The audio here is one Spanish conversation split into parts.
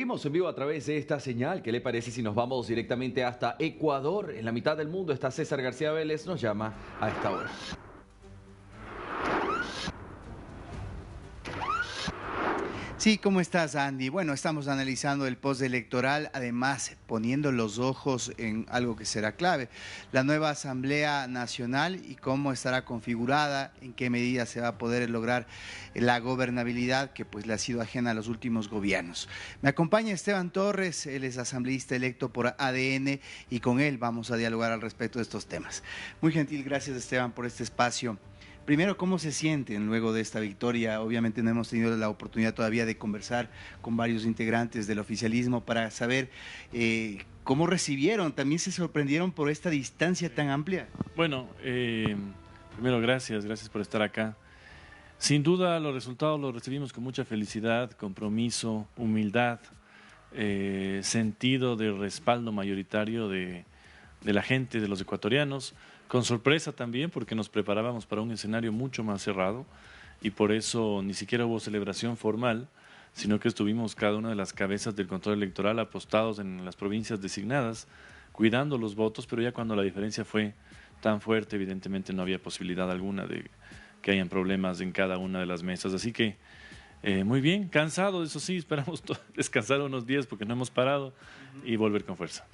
Seguimos en vivo a través de esta señal. ¿Qué le parece si nos vamos directamente hasta Ecuador? En la mitad del mundo está César García Vélez, nos llama a esta hora. Sí, ¿cómo estás, Andy? Bueno, estamos analizando el postelectoral, además poniendo los ojos en algo que será clave, la nueva Asamblea Nacional y cómo estará configurada, en qué medida se va a poder lograr la gobernabilidad que pues le ha sido ajena a los últimos gobiernos. Me acompaña Esteban Torres, él es asambleísta electo por ADN y con él vamos a dialogar al respecto de estos temas. Muy gentil, gracias Esteban por este espacio. Primero, ¿cómo se sienten luego de esta victoria? Obviamente no hemos tenido la oportunidad todavía de conversar con varios integrantes del oficialismo para saber cómo recibieron, también se sorprendieron por esta distancia tan amplia. Bueno, primero gracias por estar acá. Sin duda los resultados los recibimos con mucha felicidad, compromiso, humildad, sentido de respaldo mayoritario de la gente, de los ecuatorianos, con sorpresa también porque nos preparábamos para un escenario mucho más cerrado y por eso ni siquiera hubo celebración formal, sino que estuvimos cada una de las cabezas del control electoral apostados en las provincias designadas, cuidando los votos, pero ya cuando la diferencia fue tan fuerte, evidentemente no había posibilidad alguna de que hayan problemas en cada una de las mesas. Así que muy bien, cansado, eso sí, esperamos descansar unos días porque no hemos parado y volver con fuerza.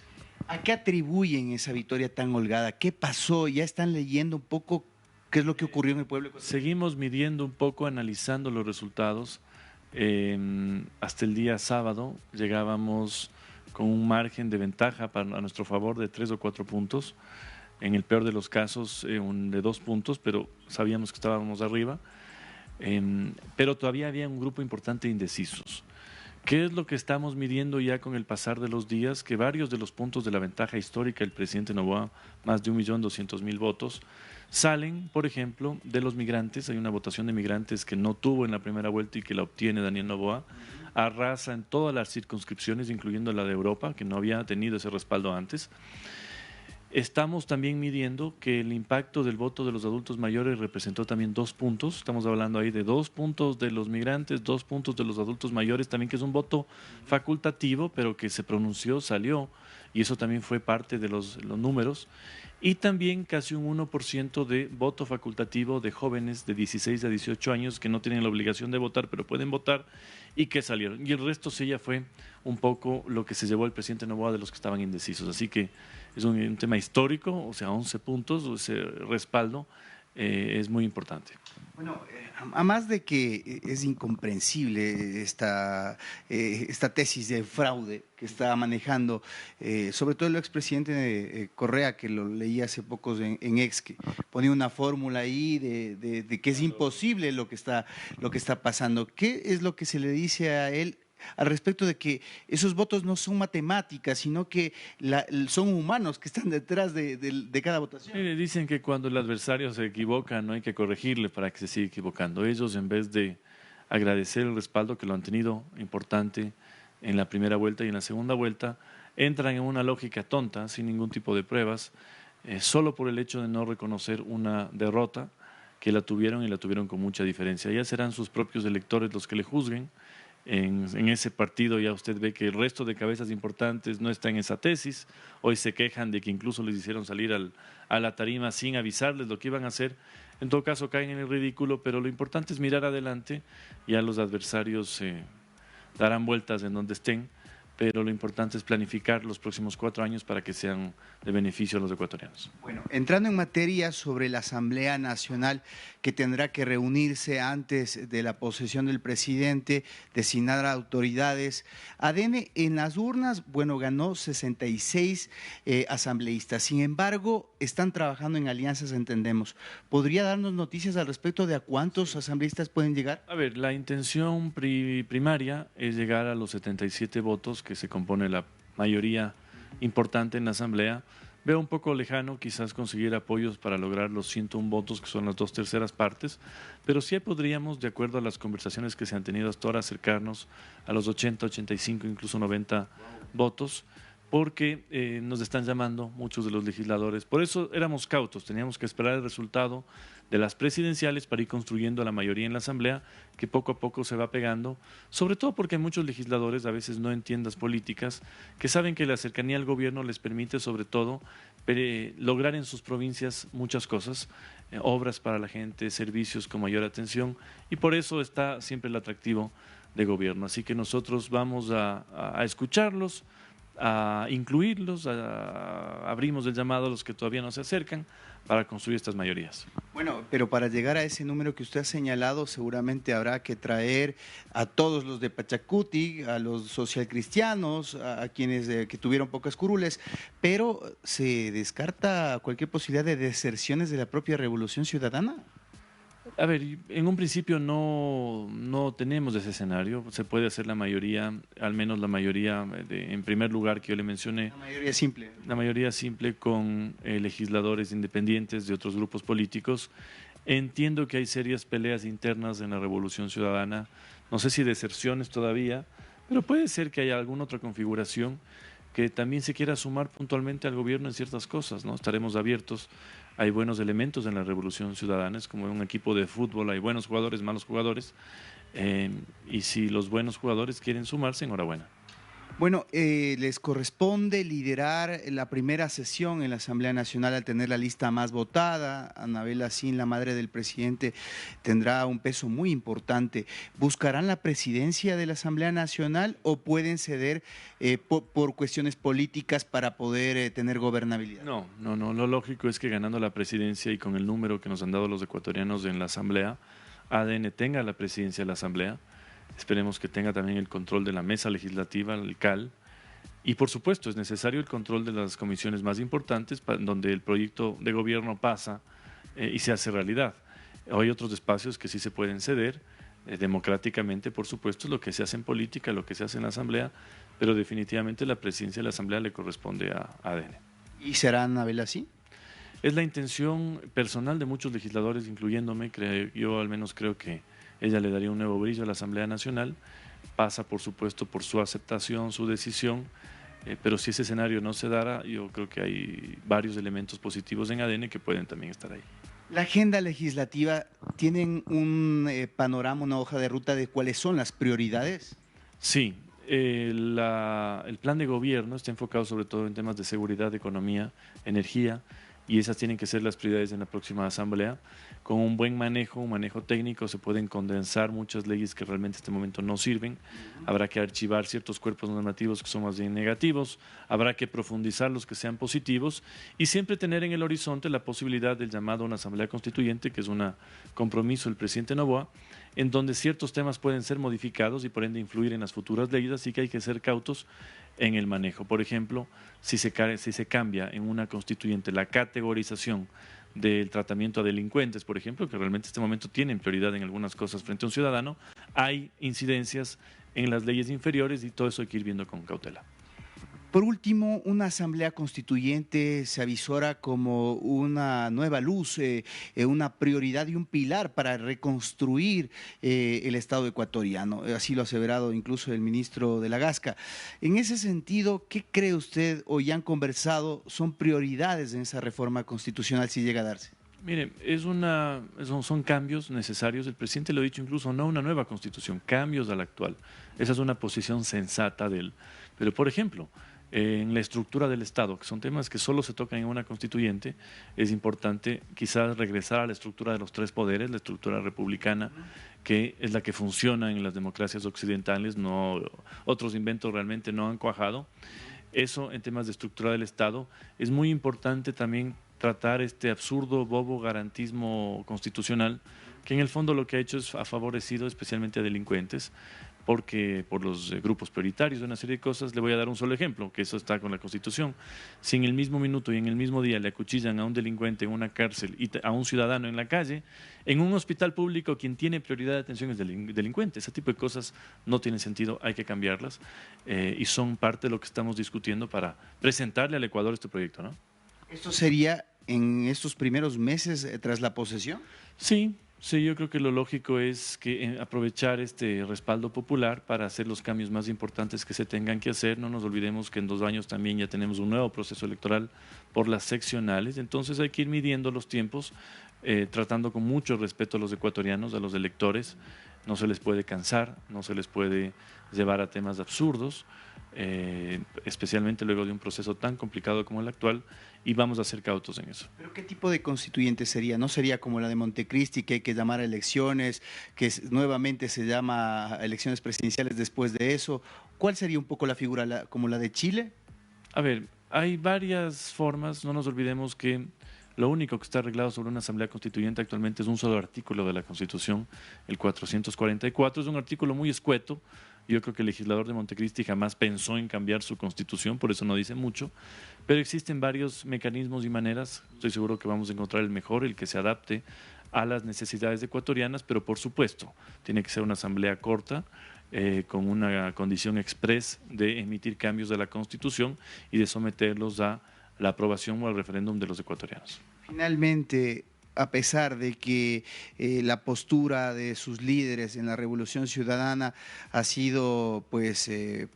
¿A qué atribuyen esa victoria tan holgada? ¿Qué pasó? ¿Ya están leyendo un poco qué es lo que ocurrió en el pueblo? Seguimos midiendo un poco, analizando los resultados. Hasta el día sábado llegábamos con un margen de ventaja a nuestro favor de 3 o 4 puntos. En el peor de los casos, de 2 puntos, pero sabíamos que estábamos arriba. Pero todavía había un grupo importante de indecisos. ¿Qué es lo que estamos midiendo ya con el pasar de los días? Que varios de los puntos de la ventaja histórica del presidente Noboa, más de 1.200.000 votos, salen, por ejemplo, de los migrantes. Hay una votación de migrantes que no tuvo en la primera vuelta y que la obtiene Daniel Noboa. Arrasa en todas las circunscripciones, incluyendo la de Europa, que no había tenido ese respaldo antes. Estamos también midiendo que el impacto del voto de los adultos mayores representó también 2 puntos. Estamos hablando ahí de 2 puntos de los migrantes, 2 puntos de los adultos mayores, también que es un voto facultativo, pero que se pronunció, salió, y eso también fue parte de los números. Y también casi un 1% de voto facultativo de jóvenes de 16 a 18 años que no tienen la obligación de votar, pero pueden votar y que salieron. Y el resto sí ya fue un poco lo que se llevó el presidente Noboa de los que estaban indecisos. Así que es un tema histórico, o sea, 11 puntos, ese respaldo es muy importante. Bueno, a más de que es incomprensible esta tesis de fraude que está manejando, sobre todo el expresidente Correa, que lo leí hace pocos en Ex, que ponía una fórmula ahí de que es imposible lo que está pasando. ¿Qué es lo que se le dice a él al respecto de que esos votos no son matemáticas, sino que son humanos que están detrás de cada votación? Dicen que cuando el adversario se equivoca no hay que corregirle para que se siga equivocando. Ellos, en vez de agradecer el respaldo que lo han tenido importante en la primera vuelta y en la segunda vuelta, entran en una lógica tonta, sin ningún tipo de pruebas, solo por el hecho de no reconocer una derrota que la tuvieron y la tuvieron con mucha diferencia. Ya serán sus propios electores los que le juzguen. En ese partido ya usted ve que el resto de cabezas importantes no está en esa tesis. Hoy se quejan de que incluso les hicieron salir a la tarima sin avisarles lo que iban a hacer. En todo caso caen en el ridículo, pero lo importante es mirar adelante. Ya los adversarios darán vueltas en donde estén, pero lo importante es planificar los próximos 4 años para que sean de beneficio a los ecuatorianos. Bueno, entrando en materia sobre la Asamblea Nacional que tendrá que reunirse antes de la posesión del presidente, designar a autoridades, ADN en las urnas, bueno, ganó 66 asambleístas. Sin embargo, están trabajando en alianzas, entendemos. ¿Podría darnos noticias al respecto de a cuántos asambleístas pueden llegar? A ver, la intención primaria es llegar a los 77 votos que se compone la mayoría importante en la Asamblea. Veo un poco lejano quizás conseguir apoyos para lograr los 101 votos, que son las 2/3 partes, pero sí podríamos, de acuerdo a las conversaciones que se han tenido hasta ahora, acercarnos a los 80, 85, incluso 90 votos, porque nos están llamando muchos de los legisladores. Por eso éramos cautos, teníamos que esperar el resultado de las presidenciales para ir construyendo la mayoría en la Asamblea, que poco a poco se va pegando, sobre todo porque hay muchos legisladores, a veces no en tiendas políticas, que saben que la cercanía al gobierno les permite sobre todo lograr en sus provincias muchas cosas, obras para la gente, servicios con mayor atención, y por eso está siempre el atractivo de gobierno. Así que nosotros vamos a escucharlos, a incluirlos, abrimos el llamado a los que todavía no se acercan para construir estas mayorías. Bueno, pero para llegar a ese número que usted ha señalado, seguramente habrá que traer a todos los de Pachacuti, a los socialcristianos, a quienes que tuvieron pocas curules, pero ¿se descarta cualquier posibilidad de deserciones de la propia Revolución Ciudadana? A ver, en un principio no tenemos ese escenario. Se puede hacer la mayoría, al menos la mayoría, en primer lugar, que yo le mencioné. La mayoría simple. La mayoría simple con legisladores independientes de otros grupos políticos. Entiendo que hay serias peleas internas en la Revolución Ciudadana. No sé si deserciones todavía, pero puede ser que haya alguna otra configuración que también se quiera sumar puntualmente al gobierno en ciertas cosas, ¿no? Estaremos abiertos. Hay buenos elementos en la Revolución Ciudadana, es como un equipo de fútbol, hay buenos jugadores, malos jugadores, y si los buenos jugadores quieren sumarse, enhorabuena. Bueno, les corresponde liderar la primera sesión en la Asamblea Nacional al tener la lista más votada. Anabel Asín, la madre del presidente, tendrá un peso muy importante. ¿Buscarán la presidencia de la Asamblea Nacional o pueden ceder por cuestiones políticas para poder tener gobernabilidad? No, lo lógico es que ganando la presidencia y con el número que nos han dado los ecuatorianos en la Asamblea, ADN tenga la presidencia de la Asamblea. Esperemos que tenga también el control de la mesa legislativa, el CAL, y por supuesto es necesario el control de las comisiones más importantes donde el proyecto de gobierno pasa y se hace realidad. Hay otros espacios que sí se pueden ceder democráticamente, por supuesto, lo que se hace en política, lo que se hace en la Asamblea, pero definitivamente la presidencia de la Asamblea le corresponde a ADN. ¿Y será Anabel así? Es la intención personal de muchos legisladores, incluyéndome. Yo al menos creo que ella le daría un nuevo brillo a la Asamblea Nacional. Pasa, por supuesto, por su aceptación, su decisión, pero si ese escenario no se dará, yo creo que hay varios elementos positivos en ADN que pueden también estar ahí. La agenda legislativa, ¿tienen un panorama, una hoja de ruta de cuáles son las prioridades? Sí, el plan de gobierno está enfocado sobre todo en temas de seguridad, economía, energía, y esas tienen que ser las prioridades en la próxima Asamblea. Con un buen manejo, un manejo técnico, se pueden condensar muchas leyes que realmente en este momento no sirven. Habrá que archivar ciertos cuerpos normativos que son más bien negativos, habrá que profundizar los que sean positivos y siempre tener en el horizonte la posibilidad del llamado a una Asamblea Constituyente, que es un compromiso del presidente Noboa, en donde ciertos temas pueden ser modificados y por ende influir en las futuras leyes, así que hay que ser cautos en el manejo. Por ejemplo, si se cambia en una constituyente la categorización del tratamiento a delincuentes, por ejemplo, que realmente en este momento tienen prioridad en algunas cosas frente a un ciudadano, hay incidencias en las leyes inferiores y todo eso hay que ir viendo con cautela. Por último, una asamblea constituyente se avisora como una nueva luz, una prioridad y un pilar para reconstruir el Estado ecuatoriano. Así lo ha aseverado incluso el ministro de la Gasca. En ese sentido, ¿qué cree usted o ya han conversado son prioridades en esa reforma constitucional si llega a darse? Mire, son cambios necesarios. El presidente lo ha dicho incluso, no una nueva constitución, cambios a la actual. Esa es una posición sensata de él. Pero, por ejemplo, en la estructura del Estado, que son temas que solo se tocan en una constituyente, es importante quizás regresar a la estructura de los tres poderes, la estructura republicana, que es la que funciona en las democracias occidentales, no, otros inventos realmente no han cuajado. Eso en temas de estructura del Estado es muy importante también tratar este absurdo, bobo garantismo constitucional, que en el fondo lo que ha hecho es ha favorecido especialmente a delincuentes, porque por los grupos prioritarios, una serie de cosas. Le voy a dar un solo ejemplo, que eso está con la Constitución. Si en el mismo minuto y en el mismo día le acuchillan a un delincuente en una cárcel y a un ciudadano en la calle, en un hospital público quien tiene prioridad de atención es el delincuente. Ese tipo de cosas no tienen sentido, hay que cambiarlas y son parte de lo que estamos discutiendo para presentarle al Ecuador este proyecto, ¿no? ¿Esto sería en estos primeros meses tras la posesión? Sí, Sí, yo creo que lo lógico es que aprovechar este respaldo popular para hacer los cambios más importantes que se tengan que hacer. No nos olvidemos que en 2 años también ya tenemos un nuevo proceso electoral por las seccionales, entonces hay que ir midiendo los tiempos, tratando con mucho respeto a los ecuatorianos, a los electores. No se les puede cansar, no se les puede llevar a temas absurdos, especialmente luego de un proceso tan complicado como el actual, y vamos a ser cautos en eso. ¿Pero qué tipo de constituyente sería? ¿No sería como la de Montecristi, que hay que llamar a elecciones, que nuevamente se llama a elecciones presidenciales después de eso? ¿Cuál sería un poco la figura, como la de Chile? A ver, hay varias formas, no nos olvidemos que lo único que está arreglado sobre una asamblea constituyente actualmente es un solo artículo de la Constitución, el 444, es un artículo muy escueto. Yo creo que el legislador de Montecristi jamás pensó en cambiar su constitución, por eso no dice mucho, pero existen varios mecanismos y maneras, estoy seguro que vamos a encontrar el mejor, el que se adapte a las necesidades ecuatorianas, pero por supuesto, tiene que ser una asamblea corta, con una condición express de emitir cambios de la Constitución y de someterlos a la aprobación o al referéndum de los ecuatorianos. Finalmente, a pesar de que la postura de sus líderes en la Revolución Ciudadana ha sido pues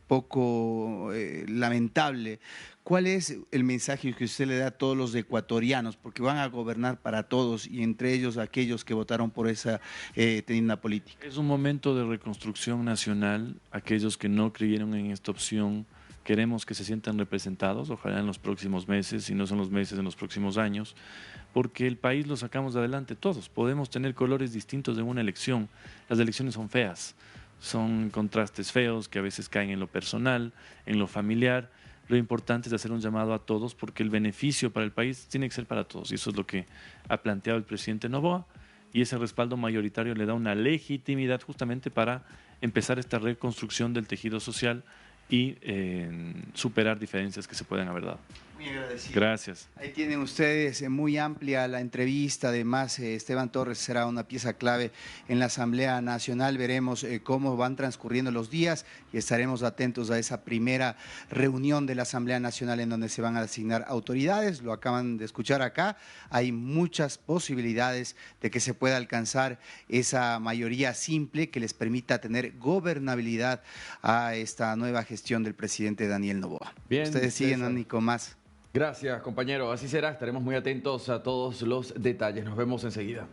poco lamentable, ¿cuál es el mensaje que usted le da a todos los ecuatorianos? Porque van a gobernar para todos y entre ellos aquellos que votaron por esa tienda política. Es un momento de reconstrucción nacional. Aquellos que no creyeron en esta opción, queremos que se sientan representados, ojalá en los próximos meses, si no son los meses, en los próximos años, porque el país lo sacamos adelante todos. Podemos tener colores distintos en una elección. Las elecciones son feas, son contrastes feos que a veces caen en lo personal, en lo familiar. Lo importante es hacer un llamado a todos porque el beneficio para el país tiene que ser para todos y eso es lo que ha planteado el presidente Noboa y ese respaldo mayoritario le da una legitimidad justamente para empezar esta reconstrucción del tejido social y superar diferencias que se pueden haber dado. Muy agradecido. Gracias. Ahí tienen ustedes muy amplia la entrevista. Además, Esteban Torres será una pieza clave en la Asamblea Nacional. Veremos cómo van transcurriendo los días y estaremos atentos a esa primera reunión de la Asamblea Nacional en donde se van a asignar autoridades. Lo acaban de escuchar acá. Hay muchas posibilidades de que se pueda alcanzar esa mayoría simple que les permita tener gobernabilidad a esta nueva gestión del presidente Daniel Noboa. Bien, ustedes siguen, César. Nico, más. Gracias, compañero. Así será. Estaremos muy atentos a todos los detalles. Nos vemos enseguida.